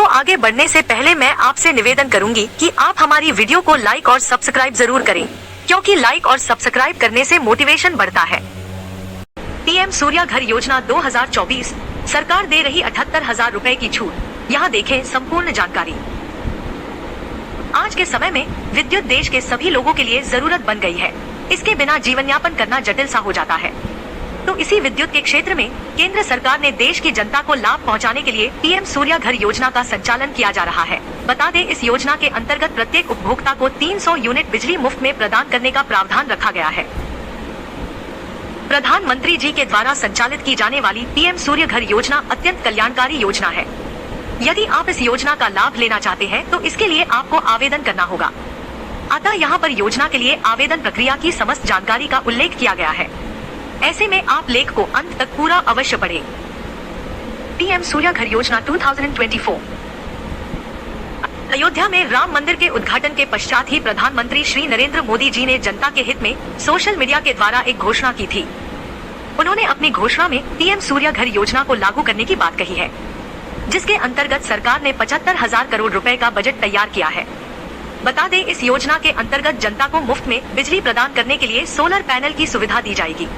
तो आगे बढ़ने से पहले मैं आपसे निवेदन करूंगी कि आप हमारी वीडियो को लाइक और सब्सक्राइब जरूर करें, क्योंकि लाइक और सब्सक्राइब करने से मोटिवेशन बढ़ता है। पीएम सूर्या घर योजना 2024, सरकार दे रही 78,000 रुपए की छूट। यहाँ देखें संपूर्ण जानकारी। आज के समय में विद्युत देश के सभी लोगों के लिए जरूरत बन गई है। इसके बिना जीवन यापन करना जटिल सा हो जाता है। तो इसी विद्युत के क्षेत्र में केंद्र सरकार ने देश की जनता को लाभ पहुंचाने के लिए पीएम सूर्या घर योजना का संचालन किया जा रहा है। बता दें, इस योजना के अंतर्गत प्रत्येक उपभोक्ता को 300 यूनिट बिजली मुफ्त में प्रदान करने का प्रावधान रखा गया है। प्रधानमंत्री जी के द्वारा संचालित की जाने वाली पीएम सूर्य घर योजना अत्यंत कल्याणकारी योजना है। यदि आप इस योजना का लाभ लेना चाहते हैं तो इसके लिए आपको आवेदन करना होगा। अतः यहाँ पर योजना के लिए आवेदन प्रक्रिया की समस्त जानकारी का उल्लेख किया गया है। ऐसे में आप लेख को अंत तक पूरा अवश्य पढ़ें। पीएम सूर्या घर योजना 2024। अयोध्या में राम मंदिर के उद्घाटन के पश्चात ही प्रधानमंत्री श्री नरेंद्र मोदी जी ने जनता के हित में सोशल मीडिया के द्वारा एक घोषणा की थी। उन्होंने अपनी घोषणा में पीएम सूर्या घर योजना को लागू करने की बात कही है, जिसके अंतर्गत सरकार ने 75,000 करोड़ रुपए का बजट तैयार किया है। बता दें, इस योजना के अंतर्गत जनता को मुफ्त में बिजली प्रदान करने के लिए सोलर पैनल की सुविधा दी जाएगी।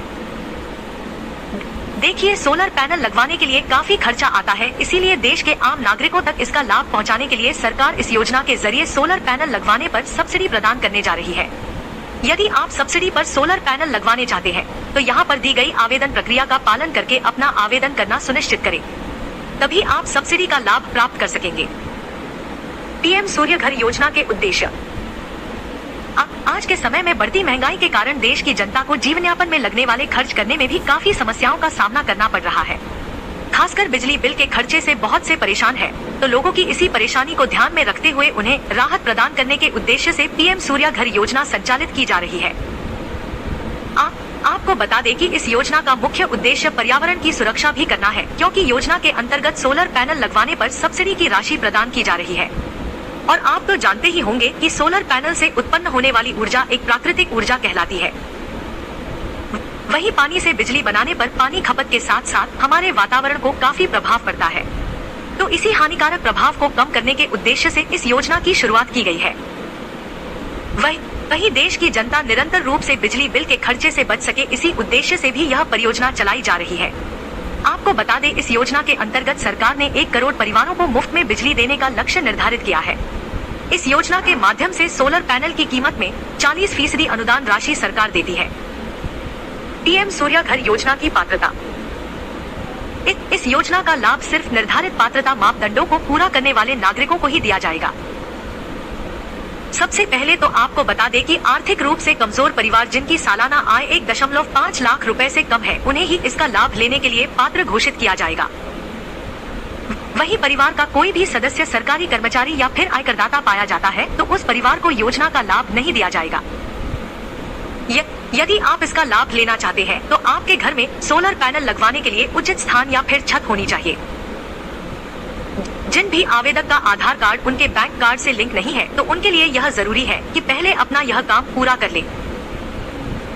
देखिए, सोलर पैनल लगवाने के लिए काफी खर्चा आता है, इसीलिए देश के आम नागरिकों तक इसका लाभ पहुंचाने के लिए सरकार इस योजना के जरिए सोलर पैनल लगवाने पर सब्सिडी प्रदान करने जा रही है। यदि आप सब्सिडी पर सोलर पैनल लगवाने चाहते हैं तो यहाँ पर दी गई आवेदन प्रक्रिया का पालन करके अपना आवेदन करना सुनिश्चित करें, तभी आप सब्सिडी का लाभ प्राप्त कर सकेंगे। पीएम सूर्य घर योजना के उद्देश्य। आज के समय में बढ़ती महंगाई के कारण देश की जनता को जीवन यापन में लगने वाले खर्च करने में भी काफी समस्याओं का सामना करना पड़ रहा है। खासकर बिजली बिल के खर्चे से बहुत से परेशान है, तो लोगों की इसी परेशानी को ध्यान में रखते हुए उन्हें राहत प्रदान करने के उद्देश्य से पीएम सूर्या घर योजना संचालित की जा रही है। आपको बता दें कि इस योजना का मुख्य उद्देश्य पर्यावरण की सुरक्षा भी करना है, क्योंकि योजना के अंतर्गत सोलर पैनल लगवाने पर सब्सिडी की राशि प्रदान की जा रही है। और आप तो जानते ही होंगे कि सोलर पैनल से उत्पन्न होने वाली ऊर्जा एक प्राकृतिक ऊर्जा कहलाती है। वहीं पानी से बिजली बनाने पर पानी खपत के साथ साथ हमारे वातावरण को काफी प्रभाव पड़ता है। तो इसी हानिकारक प्रभाव को कम करने के उद्देश्य से इस योजना की शुरुआत की गई है। वहीं देश की जनता निरंतर रूप से बिजली बिल के खर्चे से बच सके, इसी उद्देश्य से भी यह परियोजना चलाई जा रही है। आपको बता दें, इस योजना के अंतर्गत सरकार ने 1 करोड़ परिवारों को मुफ्त में बिजली देने का लक्ष्य निर्धारित किया है। इस योजना के माध्यम से सोलर पैनल की कीमत में 40% अनुदान राशि सरकार देती है। पीएम सूर्या घर योजना की पात्रता। इस योजना का लाभ सिर्फ निर्धारित पात्रता मापदंडों को पूरा करने वाले नागरिकों को ही दिया जाएगा। सबसे पहले तो आपको बता दें कि आर्थिक रूप से कमजोर परिवार जिनकी सालाना आय 1.5 लाख रुपए से कम है, उन्हें ही इसका लाभ लेने के लिए पात्र घोषित किया जाएगा। वहीं परिवार का कोई भी सदस्य सरकारी कर्मचारी या फिर आयकरदाता पाया जाता है तो उस परिवार को योजना का लाभ नहीं दिया जाएगा। यदि आप इसका लाभ लेना चाहते हैं तो आपके घर में सोलर पैनल लगवाने के लिए उचित स्थान या फिर छत होनी चाहिए। जिन भी आवेदक का आधार कार्ड उनके बैंक कार्ड से लिंक नहीं है तो उनके लिए यह जरूरी है कि पहले अपना यह काम पूरा कर लें।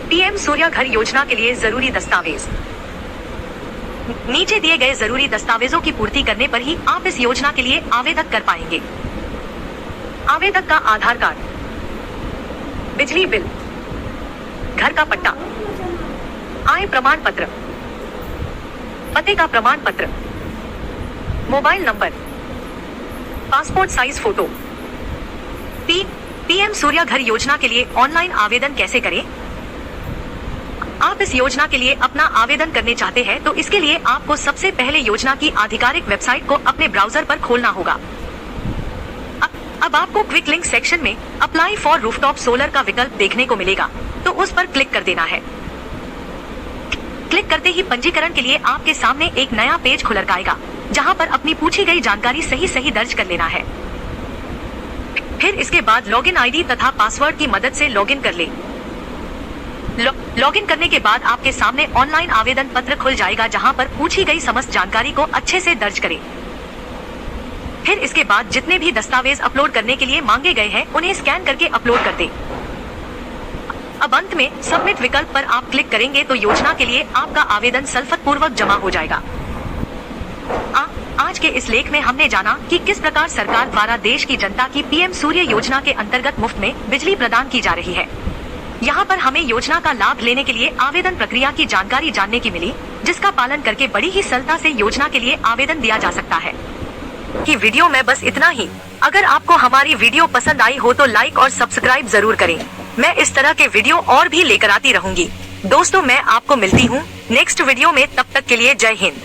पीएम सूर्या घर योजना के लिए जरूरी दस्तावेज। नीचे दिए गए जरूरी दस्तावेजों की पूर्ति करने पर ही आप इस योजना के लिए आवेदन कर पाएंगे। आवेदक का आधार कार्ड, बिजली बिल, घर का पट्टा, आय प्रमाण पत्र, पते का प्रमाण पत्र, mobile number, passport size photo. PM Surya घर योजना के लिए ऑनलाइन आवेदन कैसे करें? आप इस योजना के लिए अपना आवेदन करने चाहते हैं तो इसके लिए आपको सबसे पहले योजना की आधिकारिक वेबसाइट को अपने ब्राउजर पर खोलना होगा। अब आपको क्विक लिंक सेक्शन में अप्लाई फॉर रूफटॉप सोलर का विकल्प देखने को मिलेगा, तो उस पर क्लिक कर देना है। क्लिक करते ही पंजीकरण के लिए आपके सामने एक नया पेज खुल आएगा, जहां पर अपनी पूछी गई जानकारी सही दर्ज कर लेना है। फिर इसके बाद लॉगिन आईडी तथा पासवर्ड की मदद से लॉगिन कर ले। लॉगिन करने के बाद आपके सामने ऑनलाइन आवेदन पत्र खुल जाएगा, जहां पर पूछी गई समस्त जानकारी को अच्छे से दर्ज करें। फिर इसके बाद जितने भी दस्तावेज अपलोड करने के लिए मांगे गए हैं उन्हें स्कैन करके अपलोड कर दें। अब अंत में सबमिट विकल्प पर आप क्लिक करेंगे तो योजना के लिए आपका आवेदन सफलतापूर्वक जमा हो जाएगा। आज आज के इस लेख में हमने जाना कि किस प्रकार सरकार द्वारा देश की जनता की पीएम सूर्य योजना के अंतर्गत मुफ्त में बिजली प्रदान की जा रही है। यहाँ पर हमें योजना का लाभ लेने के लिए आवेदन प्रक्रिया की जानकारी जानने की मिली, जिसका पालन करके बड़ी ही सरलता से योजना के लिए आवेदन दिया जा सकता है। कि वीडियो में बस इतना ही। अगर आपको हमारी वीडियो पसंद आई हो तो लाइक और सब्सक्राइब जरूर करें। मैं इस तरह के वीडियो और भी लेकर आती रहूंगी। दोस्तों, मैं आपको मिलती हूँ नेक्स्ट वीडियो में। तब तक के लिए जय हिंद।